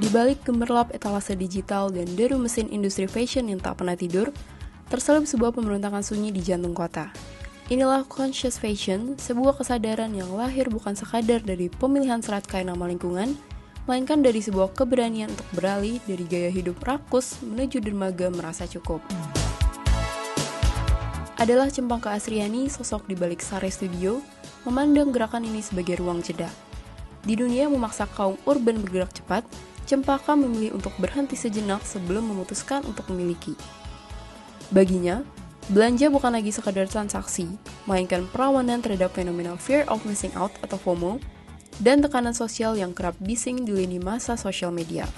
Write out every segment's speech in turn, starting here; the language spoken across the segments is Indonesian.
Di balik gemerlap etalase digital dan deru mesin industri fashion yang tak pernah tidur, terselip sebuah pemberontakan sunyi di jantung kota. Inilah conscious fashion, sebuah kesadaran yang lahir bukan sekadar dari pemilihan serat kain nama lingkungan, melainkan dari sebuah keberanian untuk beralih dari gaya hidup rakus menuju dermaga merasa cukup. Adalah Cempaka Asriani, sosok di balik Sare Studio, memandang gerakan ini sebagai ruang jeda. Di dunia yang memaksa kaum urban bergerak cepat, Cempaka memilih untuk berhenti sejenak sebelum memutuskan untuk memiliki. Baginya, belanja bukan lagi sekadar transaksi, melainkan perawanan terhadap fenomena fear of missing out atau FOMO, dan tekanan sosial yang kerap bising di lini masa sosial media.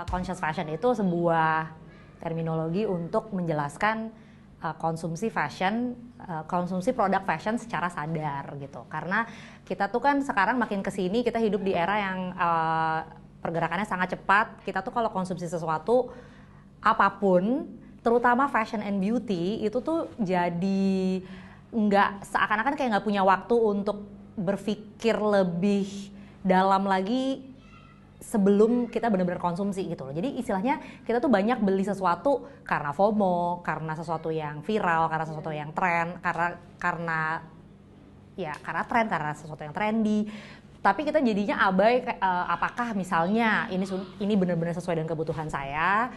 Conscious fashion itu sebuah terminologi untuk menjelaskan konsumsi fashion, konsumsi produk fashion secara sadar gitu. Karena kita tuh kan sekarang makin kesini kita hidup di era yang pergerakannya sangat cepat. Kita tuh kalau konsumsi sesuatu apapun, terutama fashion and beauty itu tuh jadi nggak seakan-akan kayak nggak punya waktu untuk berpikir lebih dalam lagi sebelum kita benar-benar konsumsi gitu loh. Jadi istilahnya kita tuh banyak beli sesuatu karena FOMO, karena sesuatu yang viral, karena sesuatu yang tren, karena tren, karena sesuatu yang trendy. Tapi kita jadinya abai apakah misalnya ini benar-benar sesuai dengan kebutuhan saya,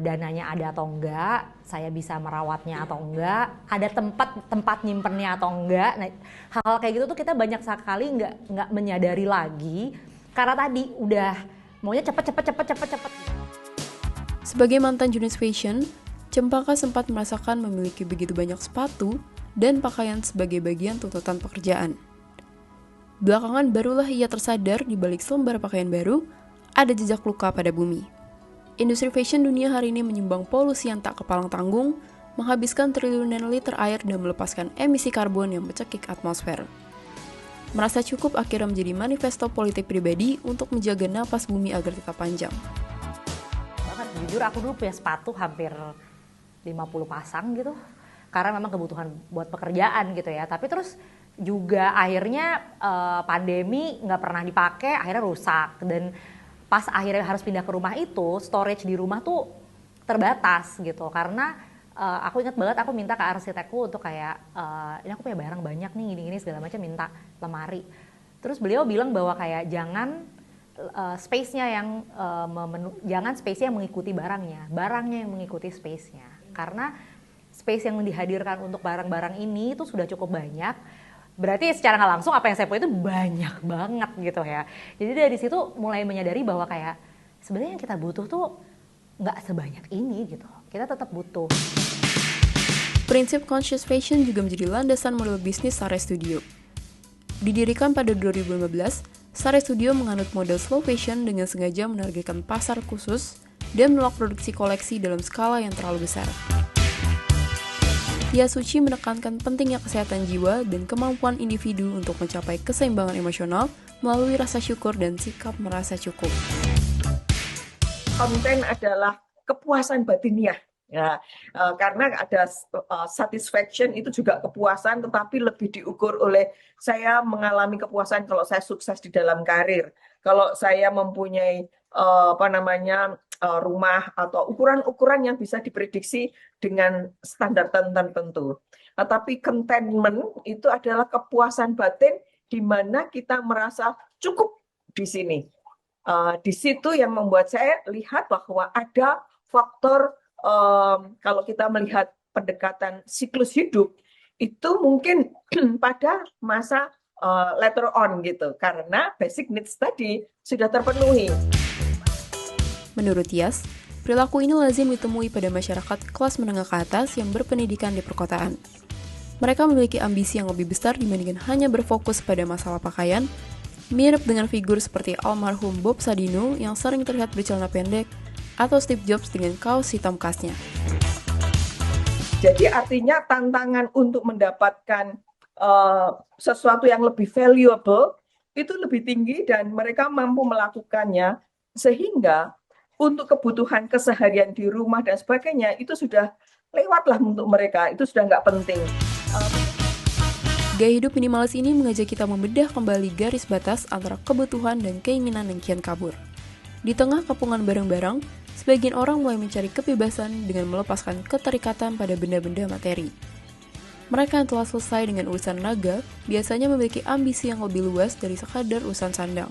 dananya ada atau enggak, saya bisa merawatnya atau enggak, ada tempat nyimpennya atau enggak. Nah, hal kayak gitu tuh kita banyak sekali nggak menyadari lagi. Karena tadi udah maunya cepet. Sebagai mantan jurnalis fashion, Cempaka sempat merasakan memiliki begitu banyak sepatu dan pakaian sebagai bagian tuntutan pekerjaan. Belakangan barulah ia tersadar di balik selembar pakaian baru, ada jejak luka pada bumi. Industri fashion dunia hari ini menyumbang polusi yang tak kepalang tanggung, menghabiskan triliunan liter air dan melepaskan emisi karbon yang mencekik atmosfer. Merasa cukup akhirnya menjadi manifesto politik pribadi untuk menjaga napas bumi agar tetap panjang. Bahkan jujur aku dulu punya sepatu hampir 50 pasang gitu. Karena memang kebutuhan buat pekerjaan gitu ya. Tapi terus juga akhirnya pandemi nggak pernah dipakai, akhirnya rusak. Dan pas akhirnya harus pindah ke rumah itu, storage di rumah tuh terbatas gitu. Karena aku ingat banget aku minta ke arsitekku untuk kayak ini aku punya barang banyak nih gini-gini segala macam, minta lemari. Terus beliau bilang bahwa kayak jangan space-nya yang jangan space-nya yang mengikuti barangnya yang mengikuti space-nya. Karena space yang dihadirkan untuk barang-barang ini itu sudah cukup banyak. Berarti secara nggak langsung apa yang saya punya itu banyak banget gitu ya. Jadi dari situ mulai menyadari bahwa kayak sebenarnya yang kita butuh tuh nggak sebanyak ini gitu. Kita tetap butuh. Prinsip conscious fashion juga menjadi landasan model bisnis Sare Studio. Didirikan pada 2015, Sare Studio menganut model slow fashion dengan sengaja menargetkan pasar khusus dan menolak produksi koleksi dalam skala yang terlalu besar. Tia Suci menekankan pentingnya kesehatan jiwa dan kemampuan individu untuk mencapai keseimbangan emosional melalui rasa syukur dan sikap merasa cukup. Konten adalah kepuasan batiniah. Ya, karena ada satisfaction itu juga kepuasan, tetapi lebih diukur oleh saya mengalami kepuasan kalau saya sukses di dalam karir, kalau saya mempunyai rumah atau ukuran-ukuran yang bisa diprediksi dengan standar tertentu. Tapi contentment itu adalah kepuasan batin di mana kita merasa cukup di sini. Di situ yang membuat saya lihat bahwa ada faktor kalau kita melihat pendekatan siklus hidup itu mungkin pada masa later on gitu, karena basic needs tadi sudah terpenuhi. Menurut Tias, perilaku ini lazim ditemui pada masyarakat kelas menengah ke atas yang berpendidikan di perkotaan. Mereka memiliki ambisi yang lebih besar dibandingkan hanya berfokus pada masalah pakaian, mirip dengan figur seperti almarhum Bob Sadino yang sering terlihat bercelana pendek, atau Steve Jobs dengan kaos hitam khasnya. Jadi artinya tantangan untuk mendapatkan sesuatu yang lebih valuable itu lebih tinggi dan mereka mampu melakukannya, sehingga untuk kebutuhan keseharian di rumah dan sebagainya itu sudah lewatlah untuk mereka, itu sudah nggak penting. Gaya hidup minimalis ini mengajak kita membedah kembali garis batas antara kebutuhan dan keinginan yang kian kabur. Di tengah kepungan barang-barang, sebagian orang mulai mencari kebebasan dengan melepaskan keterikatan pada benda-benda materi. Mereka yang telah selesai dengan urusan raga biasanya memiliki ambisi yang lebih luas dari sekadar urusan sandang.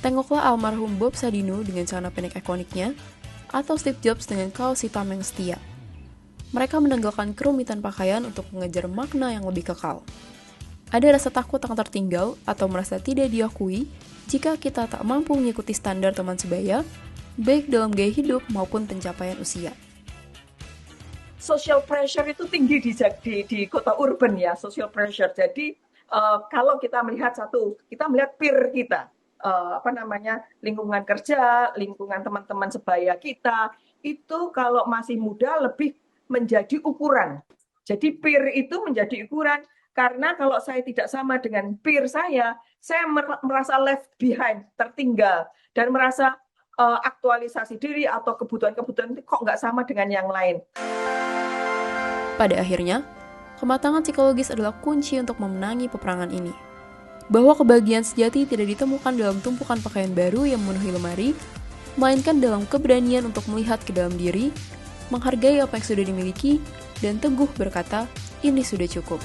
Tengoklah almarhum Bob Sadino dengan celana pendek ikoniknya, atau Steve Jobs dengan kaos hitam yang setia. Mereka menanggalkan kerumitan pakaian untuk mengejar makna yang lebih kekal. Ada rasa takut akan tertinggal atau merasa tidak diakui jika kita tak mampu mengikuti standar teman sebaya, baik dalam gaya hidup maupun pencapaian usia. Social pressure itu tinggi di kota urban ya, social pressure. Jadi kalau kita melihat peer kita, lingkungan kerja, lingkungan teman-teman sebaya kita, itu kalau masih muda lebih menjadi ukuran. Jadi peer itu menjadi ukuran, karena kalau saya tidak sama dengan peer saya merasa left behind, tertinggal, dan merasa aktualisasi diri atau kebutuhan-kebutuhan itu kok nggak sama dengan yang lain. Pada akhirnya, kematangan psikologis adalah kunci untuk memenangi peperangan ini. Bahwa kebahagiaan sejati tidak ditemukan dalam tumpukan pakaian baru yang memenuhi lemari, melainkan dalam keberanian untuk melihat ke dalam diri, menghargai apa yang sudah dimiliki, dan teguh berkata, ini sudah cukup.